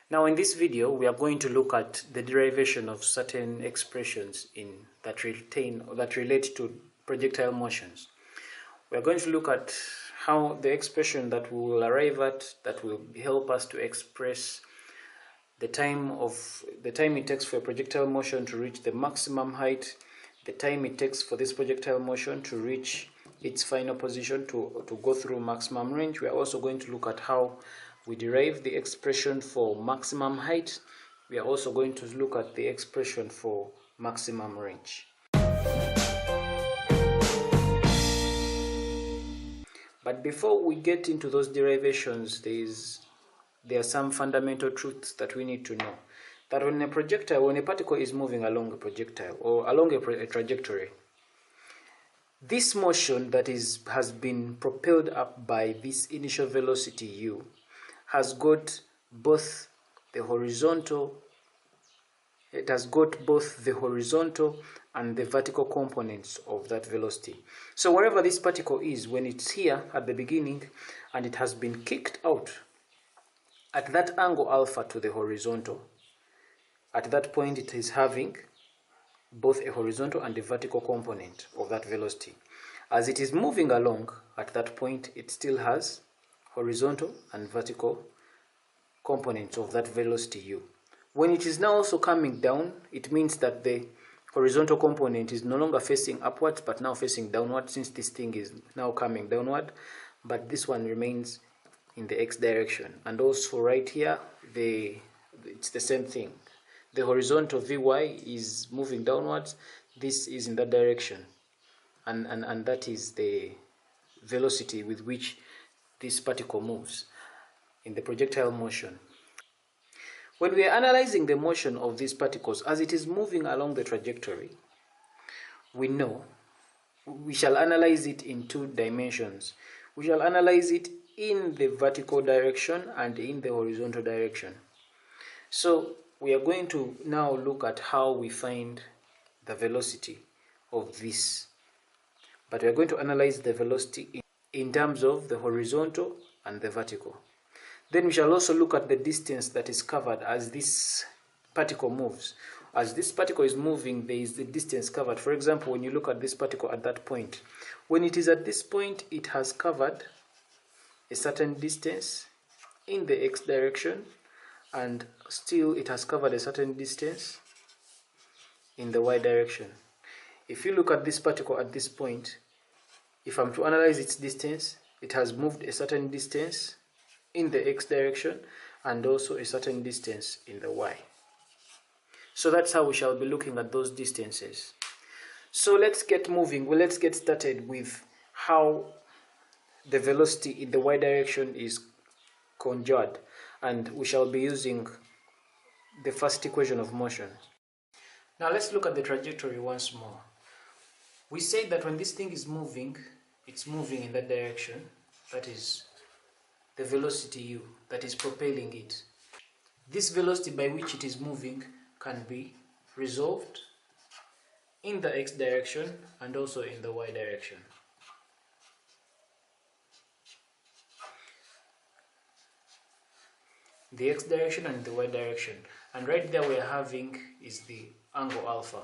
Now in this video we are going to look at the derivation of certain expressions that relate to projectile motions. We are going to look at how the expression that we will arrive at that will help us to express the time it takes for a projectile motion to reach the maximum height, the time it takes for this projectile motion to reach its final position to go through maximum range. We are also going to look at how we derive the expression for maximum height. We are also going to look at the expression for maximum range. But before we get into those derivations, there are some fundamental truths that we need to know. That when a particle is moving along a projectile or along a trajectory, this motion that has been propelled up by this initial velocity u has got both the horizontal and the vertical components of that velocity. So wherever this particle is, when it's here at the beginning and it has been kicked out at that angle alpha to the horizontal, at that point it is having both a horizontal and a vertical component of that velocity. As it is moving along at that point, it still has horizontal and vertical components of that velocity u. When it is now also coming down, it means that the horizontal component is no longer facing upwards but now facing downward, since this thing is now coming downward, but this one remains in the x direction. And also right here, it's the same thing. The horizontal Vy is moving downwards, this is in that direction, and that is the velocity with which this particle moves in the projectile motion. When we are analyzing the motion of these particles as it is moving along the trajectory, we know we shall analyze it in two dimensions. We shall analyze it in the vertical direction and in the horizontal direction. So we are going to now look at how we find the velocity of this. But we are going to analyze the velocity in terms of the horizontal and the vertical. Then we shall also look at the distance that is covered as this particle moves. As this particle is moving, there is the distance covered. For example, when you look at this particle at that point, when it is at this point, it has covered a certain distance in the x direction, and still it has covered a certain distance in the y direction. If you look at this particle at this point, if I'm to analyze its distance, it has moved a certain distance in the x direction and also a certain distance in the y. So that's how we shall be looking at those distances. So let's get moving. Well, let's get started with how the velocity in the y direction is conjured, and we shall be using the first equation of motion. Now let's look at the trajectory once more. We say that when this thing is moving, it's moving in that direction, that is the velocity u that is propelling it. This velocity by which it is moving can be resolved in the x direction and also in the y direction. The x direction and the y direction, and right there we are having is the angle alpha.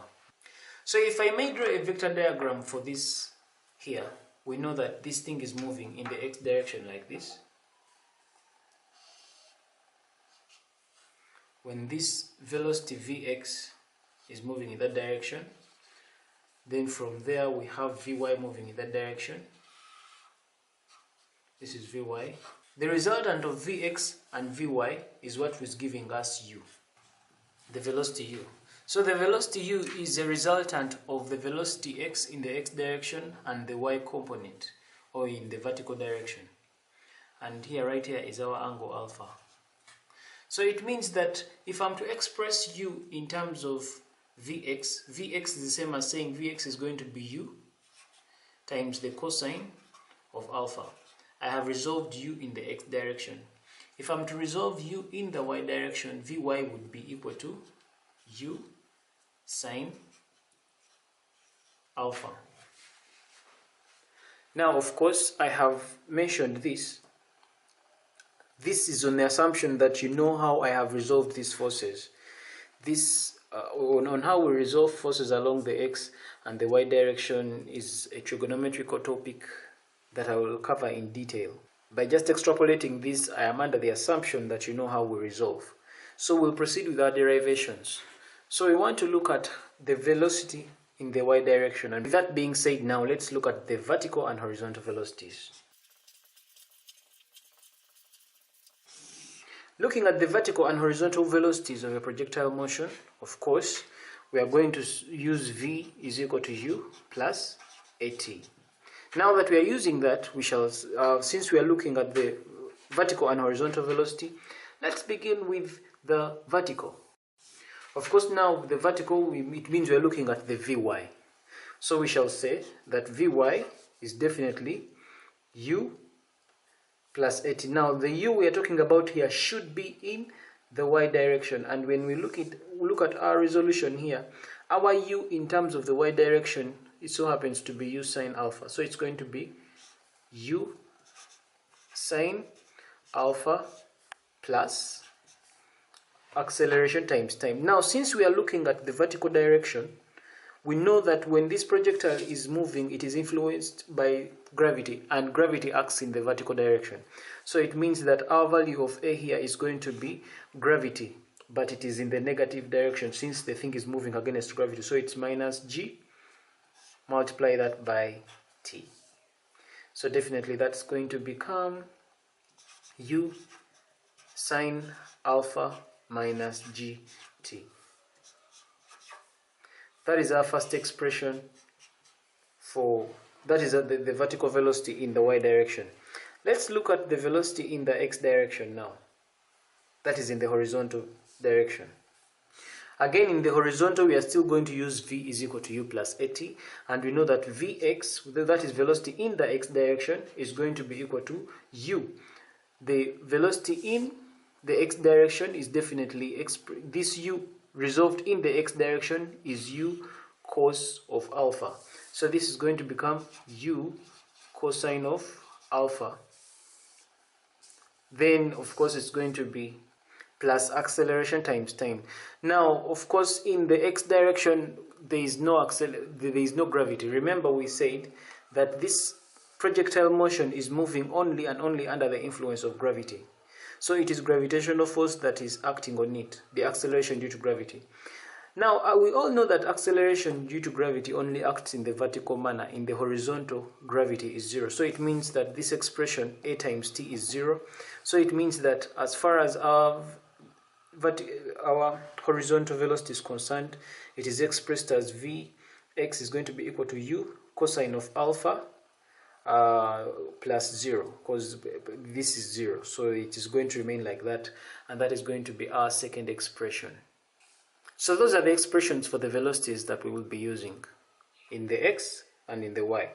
So if I may draw a vector diagram for this here, we know that this thing is moving in the x direction like this. When this velocity Vx is moving in that direction, then from there we have Vy moving in that direction. This is Vy. The resultant of Vx and Vy is what is giving us u, the velocity u. So the velocity u is a resultant of the velocity x in the x direction and the y component, or in the vertical direction. And here, right here, is our angle alpha. So it means that if I'm to express u in terms of Vx, Vx is the same as saying Vx is going to be u times the cosine of alpha. I have resolved u in the x direction. If I'm to resolve u in the y direction, Vy would be equal to u sine alpha. Now, of course, I have mentioned this This is on the assumption that you know how I have resolved these forces. This on how we resolve forces along the x and the y direction is a trigonometrical topic that I will cover in detail. By just extrapolating this, I am under the assumption that you know how we resolve. So we'll proceed with our derivations. So we want to look at the velocity in the y direction, and with that being said, now let's look at the vertical and horizontal velocities. Looking at the vertical and horizontal velocities of a projectile motion, of course, we are going to use v is equal to u plus at. Now that we are using that, we shall, since we are looking at the vertical and horizontal velocity, let's begin with the vertical. Of course, now the vertical, it means we are looking at the vy. So we shall say that vy is definitely u plus 80. Now the u we are talking about here should be in the y direction, and when we look at our resolution here, our u in terms of the y direction, it so happens to be u sine alpha. So it's going to be u sine alpha plus acceleration times time. Now since we are looking at the vertical direction, we know that when this projectile is moving, it is influenced by gravity, and gravity acts in the vertical direction. So it means that our value of a here is going to be gravity, but it is in the negative direction since the thing is moving against gravity. So it's minus g, multiply that by t. So definitely that's going to become u sine alpha minus gt. That is our first expression for, that is the vertical velocity in the y direction. Let's look at the velocity in the x direction now. That is in the horizontal direction. Again, in the horizontal, we are still going to use v is equal to u plus at, and we know that vx, that is velocity in the x direction, is going to be equal to u. The velocity in the x direction is definitely, this u resolved in the x direction is u cos of alpha. So this is going to become u cosine of alpha. Then of course it's going to be plus acceleration times time. Now of course in the x direction there is no gravity. Remember we said that this projectile motion is moving only and only under the influence of gravity. So it is gravitational force that is acting on it, the acceleration due to gravity. Now, we all know that acceleration due to gravity only acts in the vertical manner. In the horizontal, gravity is 0. So it means that this expression, a times t, is 0. So it means that as far as our horizontal velocity is concerned, it is expressed as vx is going to be equal to u cosine of alpha plus 0, because this is 0, so it is going to remain like that, and that is going to be our second expression. So those are the expressions for the velocities that we will be using in the x and in the y.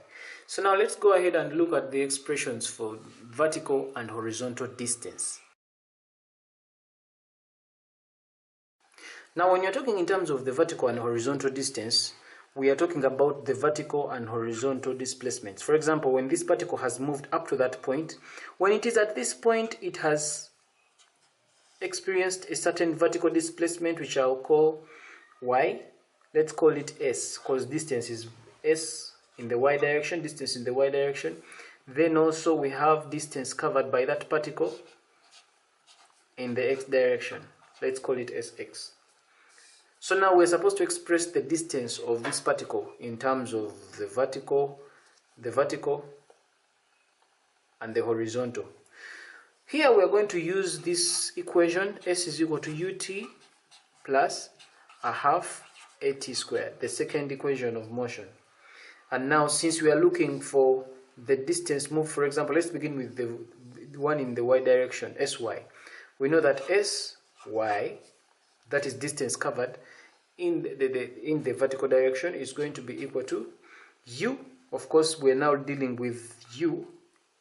So now let's go ahead and look at the expressions for vertical and horizontal distance. Now when you're talking in terms of the vertical and horizontal distance, we are talking about the vertical and horizontal displacements. For example, when this particle has moved up to that point, when it is at this point, it has experienced a certain vertical displacement, which I'll call y. Let's call it s, because distance is s in the y direction, distance in the y direction. Then also we have distance covered by that particle in the x direction. Let's call it sx. So now we're supposed to express the distance of this particle in terms of the vertical, and the horizontal. Here we are going to use this equation, s is equal to ut plus a half at squared, the second equation of motion. And now since we are looking for the distance moved, for example, let's begin with the one in the y direction, sy. We know that sy, that is distance covered in the vertical direction, is going to be equal to u. Of course, we're now dealing with u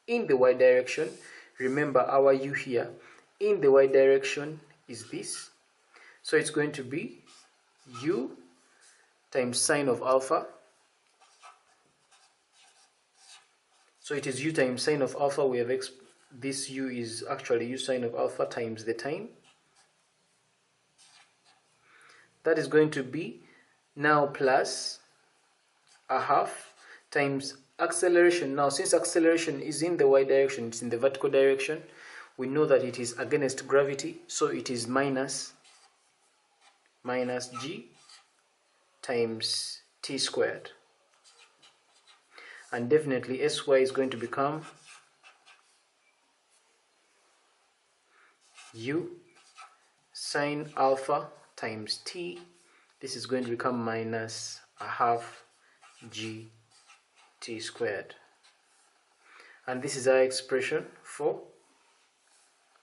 in the y direction. Remember, our u here in the y direction is this. So it's going to be u times sine of alpha. So it is u times sine of alpha. We have this u is actually u sine of alpha times the time. That is going to be now plus a half times acceleration. Now since acceleration is in the y direction, it's in the vertical direction, we know that it is against gravity, so it is minus g times t squared. And definitely sy is going to become u sine alpha times t. This is going to become minus a half g t squared. And this is our expression for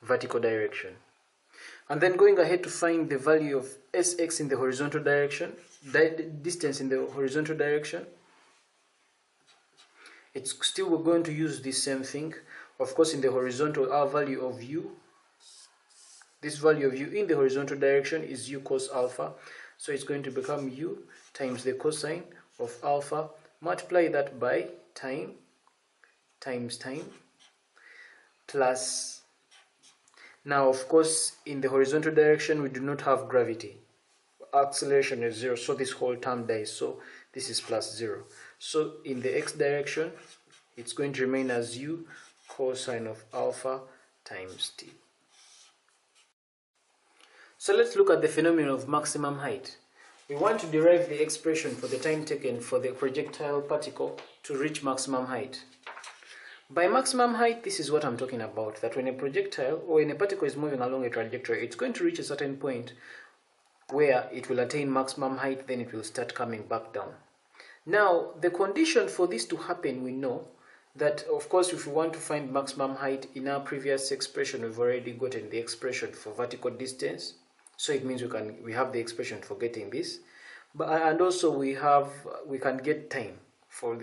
vertical direction. And then going ahead to find the value of sx in the horizontal direction, distance in the horizontal direction, it's still, we're going to use the same thing. Of course, in the horizontal, our value of u, this value of u in the horizontal direction is u cos alpha, so it's going to become u times the cosine of alpha, multiply that by time times time, plus, now of course in the horizontal direction we do not have gravity, acceleration is 0, so this whole term dies, so this is plus 0. So in the x direction it's going to remain as u cosine of alpha times t. So let's look at the phenomenon of maximum height. We want to derive the expression for the time taken for the projectile particle to reach maximum height. By maximum height, this is what I'm talking about, that when a projectile or when a particle is moving along a trajectory, it's going to reach a certain point where it will attain maximum height, then it will start coming back down. Now, the condition for this to happen, we know that, of course, if we want to find maximum height, in our previous expression, we've already gotten the expression for vertical distance. So it means we have the expression for getting this, and also we can get time for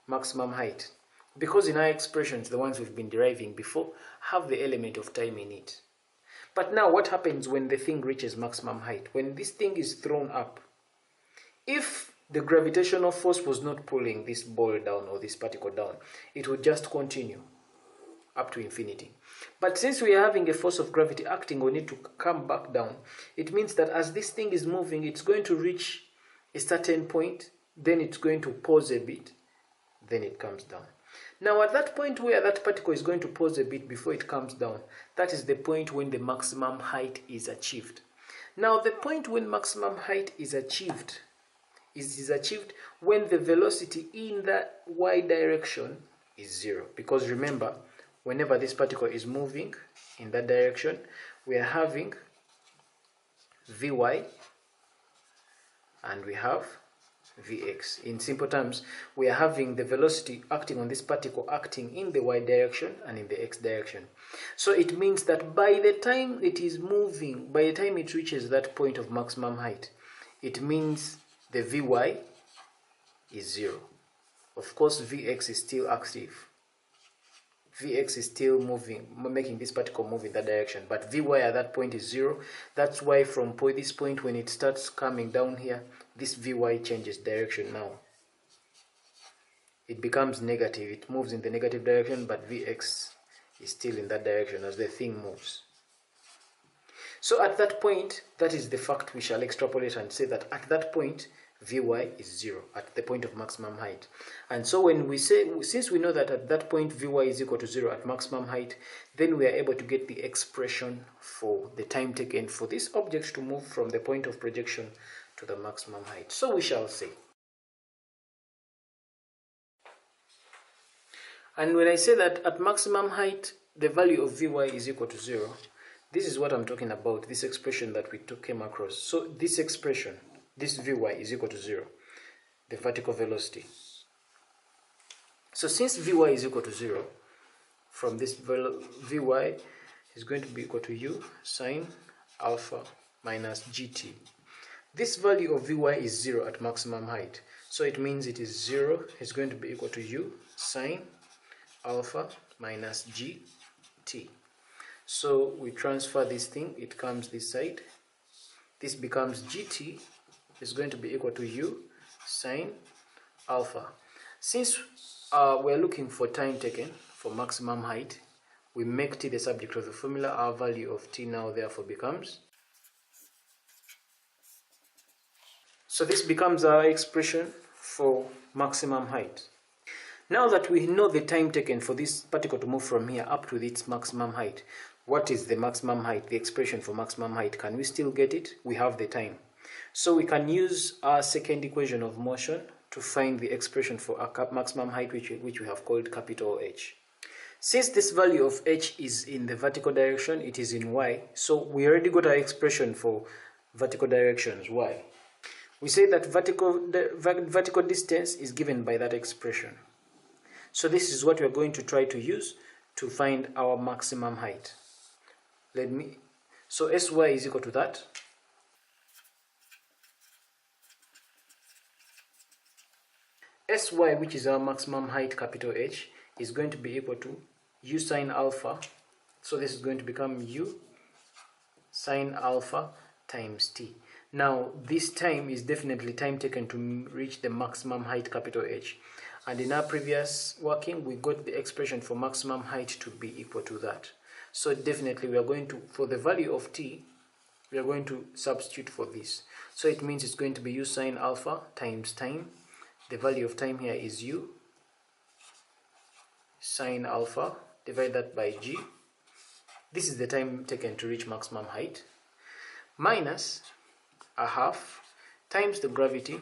maximum height, because in our expressions, the ones we've been deriving before, have the element of time in it. But now what happens when the thing reaches maximum height? When this thing is thrown up, if the gravitational force was not pulling this ball down or this particle down, it would just continue up to infinity. But since we are having a force of gravity acting on it to come back down, it means that as this thing is moving, it's going to reach a certain point, then it's going to pause a bit, then it comes down. Now at that point where that particle is going to pause a bit before it comes down, that is the point when the maximum height is achieved. Now the point when maximum height is achieved is achieved when the velocity in the y direction is 0. Because remember, whenever this particle is moving in that direction, we are having Vy and we have Vx. In simple terms, we are having the velocity acting on this particle acting in the y direction and in the x direction. So it means that by the time it is moving, by the time it reaches that point of maximum height, it means the Vy is 0. Of course, Vx is still active. Vx is still moving, making this particle move in that direction, but Vy at that point is 0. That's why from this point, when it starts coming down here, this Vy changes direction now. It becomes negative, it moves in the negative direction, but Vx is still in that direction as the thing moves. So at that point, that is the fact we shall extrapolate and say that at that point, Vy is 0 at the point of maximum height. And so when we say, since we know that at that point Vy is equal to 0 at maximum height, then we are able to get the expression for the time taken for this object to move from the point of projection to the maximum height. So we shall say, and when I say that at maximum height the value of Vy is equal to 0, this is what I'm talking about, this expression that we came across. So this expression, this Vy is equal to 0, the vertical velocity. So since Vy is equal to 0, from this Vy is going to be equal to u sine alpha minus gt. This value of Vy is 0 at maximum height. So it means it is 0 is going to be equal to u sine alpha minus gt. So we transfer this thing, it comes this side. This becomes gt is going to be equal to u sine alpha. Since we're looking for time taken for maximum height. We make t the subject of the formula. Our value of t now therefore becomes, so this becomes our expression for maximum height. Now that we know the time taken for this particle to move from here up to its maximum height, what is the maximum height, the expression for maximum height? Can we still get it? We have the time. So we can use our second equation of motion to find the expression for our maximum height, which we have called capital H. Since this value of h is in the vertical direction, it is in y, so we already got our expression for vertical directions, y. We say that vertical distance is given by that expression. So this is what we are going to try to use to find our maximum height. So sy is equal to that. Sy, which is our maximum height, capital H, is going to be equal to u sine alpha. So this is going to become u sine alpha times t. Now this time is definitely time taken to reach the maximum height, capital H. And in our previous working, we got the expression for maximum height to be equal to that. So definitely we are going to, for the value of t, we are going to substitute for this. So it means it's going to be u sine alpha times time. The value of time here is u sine alpha, divide that by g. This is the time taken to reach maximum height, minus a half times the gravity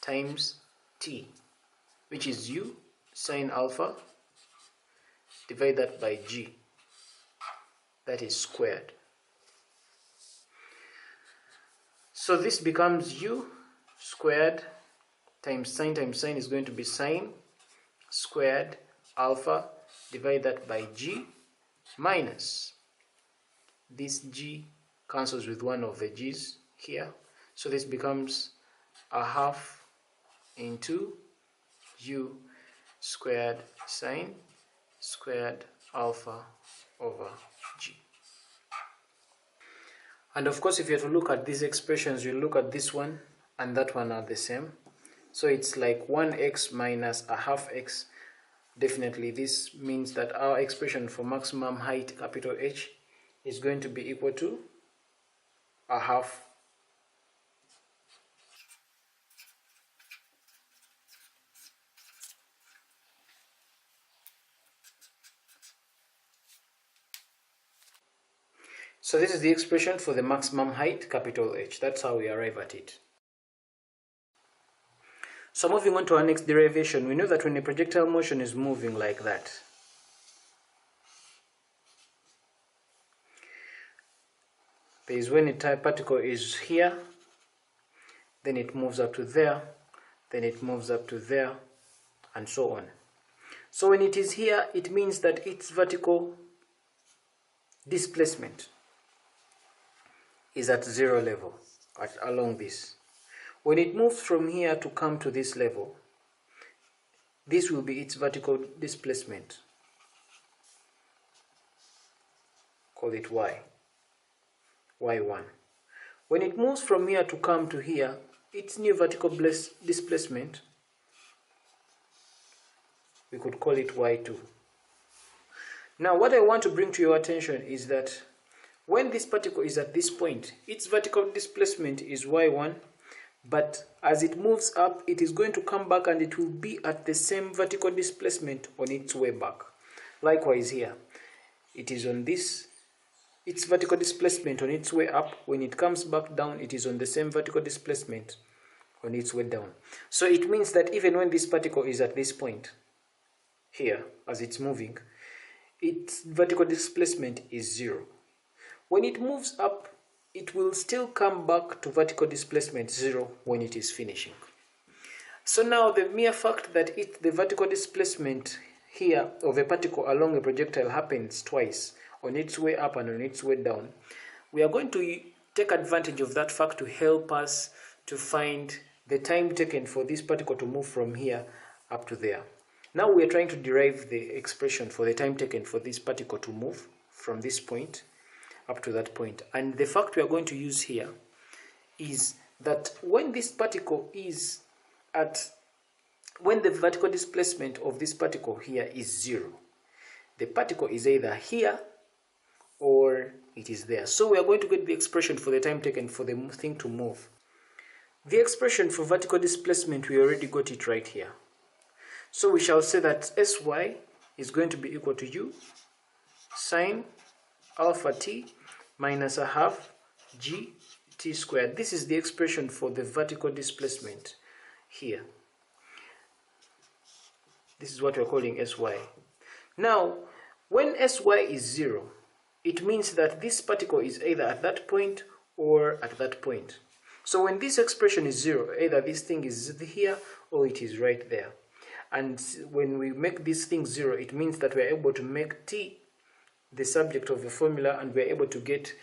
times t, which is u sine alpha, divide that by g, that is squared. So this becomes u squared times sine is going to be sine squared alpha, divide that by g, minus this g cancels with one of the g's here, so this becomes a half into u squared sine squared alpha over g. And of course, if you have to look at these expressions, you look at this one and that one are the same, so it's like 1x minus a half x. Definitely this means that our expression for maximum height, capital H, is going to be equal to a half So this is the expression for the maximum height, capital H. That's how we arrive at it. So moving on to our next derivation, we know that when a projectile motion is moving like that, there is when a particle is here, then it moves up to there, then it moves up to there, and so on. So when it is here, it means that its vertical displacement is at 0 level along this. When it moves from here to come to this level, this will be its vertical displacement. Call it y, y1. When it moves from here to come to here, its new vertical displacement, we could call it y2. Now what I want to bring to your attention is that when this particle is at this point, its vertical displacement is y1, but as it moves up, it is going to come back and it will be at the same vertical displacement on its way back. Likewise here, it is on this, its vertical displacement on its way up. When it comes back down, it is on the same vertical displacement on its way down. So it means that even when this particle is at this point here, as it's moving, its vertical displacement is 0. When it moves up, it will still come back to vertical displacement 0 when it is finishing. So now the mere fact that the vertical displacement here of a particle along a projectile happens twice, on its way up and on its way down, we are going to take advantage of that fact to help us to find the time taken for this particle to move from here up to there. Now we are trying to derive the expression for the time taken for this particle to move from this point up to that point. And the fact we are going to use here is that when this particle is when the vertical displacement of this particle here is 0, the particle is either here or it is there. So we are going to get the expression for the time taken for the thing to move. The expression for vertical displacement, we already got it right here. So we shall say that Sy is going to be equal to u sine alpha t minus a half g t squared. This is the expression for the vertical displacement here. This is what we're calling Sy. Now, when Sy is 0, it means that this particle is either at that point or at that point. So when this expression is 0, either this thing is here or it is right there. And when we make this thing 0, it means that we're able to make t the subject of the formula, and we're able to get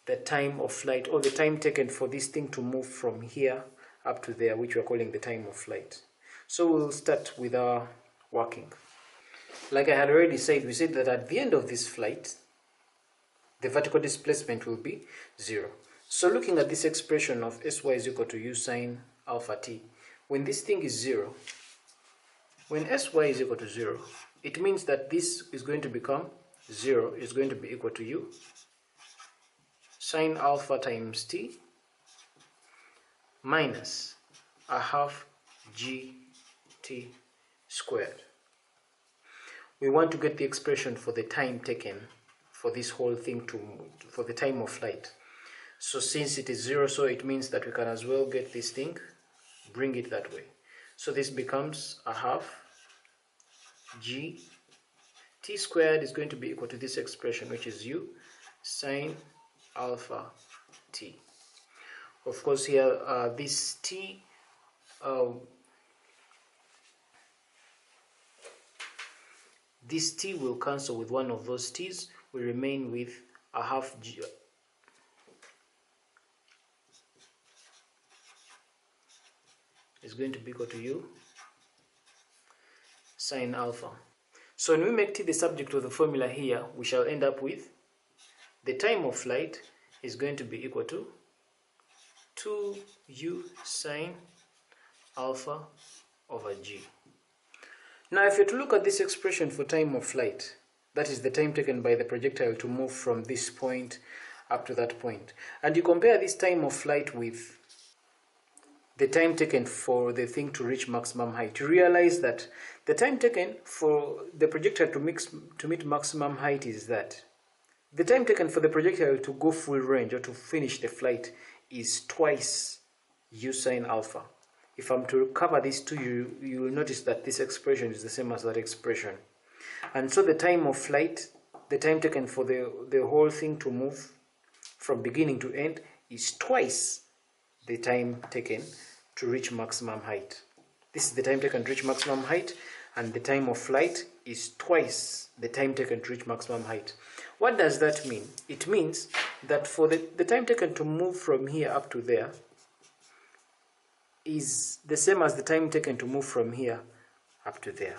the time of flight, or the time taken for this thing to move from here up to there, which we're calling the time of flight. So we'll start with our working. Like I had already said, we said that at the end of this flight, the vertical displacement will be 0. So looking at this expression of Sy is equal to u sine alpha t, when this thing is 0, when Sy is equal to 0, it means that this is going to become 0 is going to be equal to u sine alpha times t minus a half gt squared. We want to get the expression for the time taken for this whole thing for the time of flight. So since it is 0, so it means that we can as well get this thing, bring it that way. So this becomes a half g t squared is going to be equal to this expression, which is u sine alpha t. Of course here this t this t will cancel with one of those t's. We remain with a half g is going to be equal to u sine alpha. So when we make t the subject of the formula here, we shall end up with the time of flight is going to be equal to 2u sine alpha over g. Now if you're to look at this expression for time of flight, that is the time taken by the projectile to move from this point up to that point, and you compare this time of flight with the time taken for the thing to reach maximum height, you realize that the time taken for the projectile to meet maximum height is that the time taken for the projectile to go full range or to finish the flight is twice u sine alpha. If I'm to cover these two, you will notice that this expression is the same as that expression. And so the time of flight, the time taken for the whole thing to move from beginning to end is twice the time taken to reach maximum height. This is the time taken to reach maximum height, and the time of flight is twice the time taken to reach maximum height. What does that mean? It means that for the time taken to move from here up to there is the same as the time taken to move from here up to there.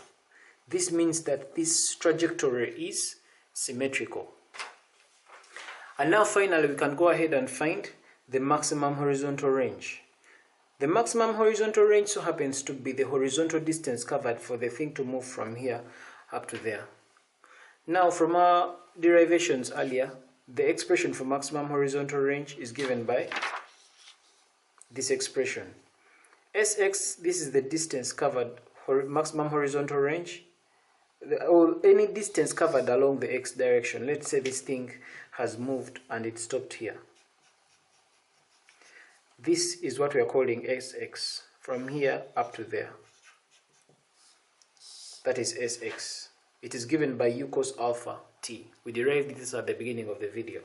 This means that this trajectory is symmetrical. And now finally we can go ahead and find the maximum horizontal range. The maximum horizontal range so happens to be the horizontal distance covered for the thing to move from here up to there. Now from our derivations earlier, the expression for maximum horizontal range is given by this expression. Sx, this is the distance covered for maximum horizontal range, or any distance covered along the x direction. Let's say this thing has moved and it stopped here. This is what we are calling Sx, from here up to there. That is Sx. It is given by u cos alpha t. We derived this at the beginning of the video.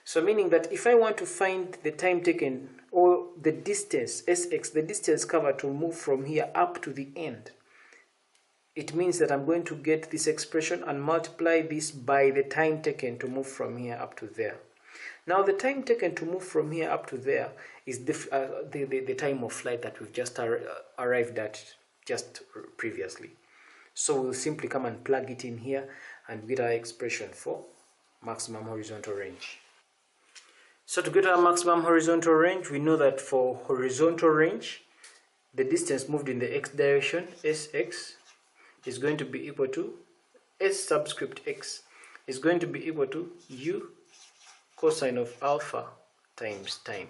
So meaning that if I want to find the time taken, or the distance, Sx, the distance covered to move from here up to the end, it means that I'm going to get this expression and multiply this by the time taken to move from here up to there. Now the time taken to move from here up to there is the time of flight that we've just arrived at just previously. So we'll simply come and plug it in here and get our expression for maximum horizontal range. So to get our maximum horizontal range, we know that for horizontal range, the distance moved in the x direction, Sx, is going to be equal to S subscript x is going to be equal to u cosine of alpha times time.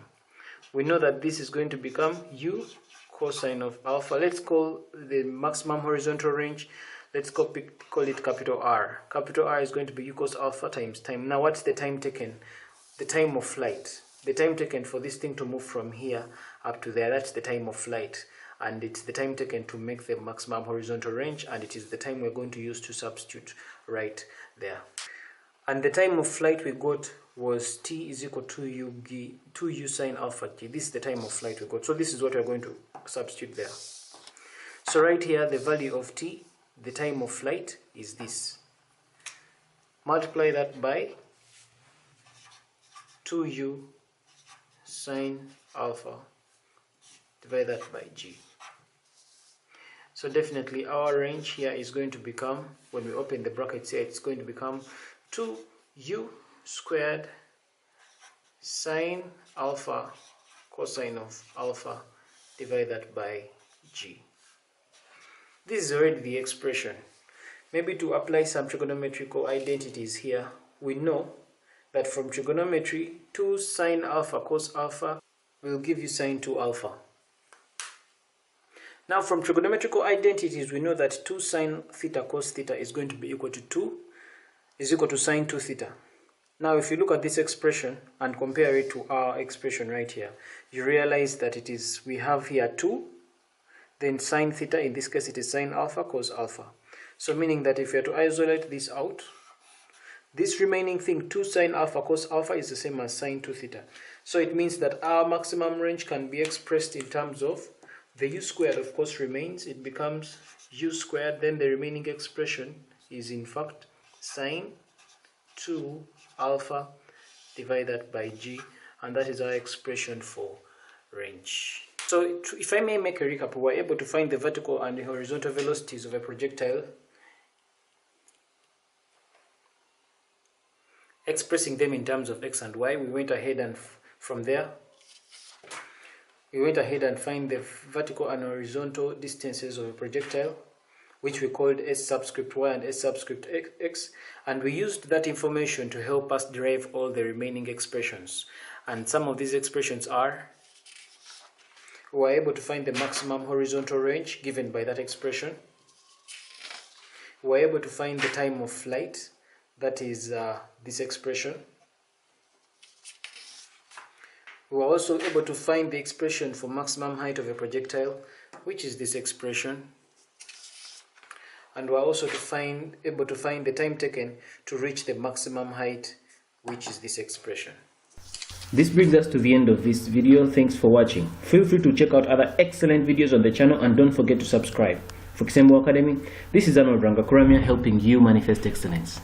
We know that this is going to become u cosine of alpha. Let's call the maximum horizontal range, let's call it capital R. Capital R is going to be u cos alpha times time. Now what's the time taken? The time of flight. The time taken for this thing to move from here up to there, that's the time of flight. And it's the time taken to make the maximum horizontal range, and it is the time we're going to use to substitute right there. And the time of flight we got was t is equal to u sine alpha t. This is the time of flight we got. So this is what we're going to substitute there. So right here, the value of t, the time of flight, is this. Multiply that by 2u sine alpha, divide that by g. So definitely our range here is going to become, when we open the brackets here, it's going to become 2u squared sine alpha cosine of alpha, divide that by g. This is already the expression. Maybe to apply some trigonometrical identities here, we know that from trigonometry, 2 sine alpha cos alpha will give you sine 2 alpha. Now from trigonometrical identities, we know that 2 sine theta cos theta is going to be equal to sine 2 theta. Now if you look at this expression and compare it to our expression right here, you realize that we have here 2, then sine theta, in this case it is sine alpha cos alpha. So meaning that if you are to isolate this out, this remaining thing, 2 sine alpha cos alpha, is the same as sine 2 theta. So it means that our maximum range can be expressed in terms of the u squared, of course, remains. It becomes u squared, then the remaining expression is in fact sine 2 alpha divided by g, and that is our expression for range. So if I may make a recap, we were able to find the vertical and the horizontal velocities of a projectile, expressing them in terms of x and y. We went ahead and from there we went ahead and find the vertical and horizontal distances of a projectile, which we called s subscript y and s subscript x, and we used that information to help us derive all the remaining expressions. And some of these expressions are, we were able to find the maximum horizontal range given by that expression. We were able to find the time of flight, that is this expression. We were also able to find the expression for maximum height of a projectile, which is this expression. And we are also able to find the time taken to reach the maximum height, which is this expression. This brings us to the end of this video. Thanks for watching. Feel free to check out other excellent videos on the channel, and don't forget to subscribe. For Kisembo Academy, this is Arnold Rangakuramia, helping you manifest excellence.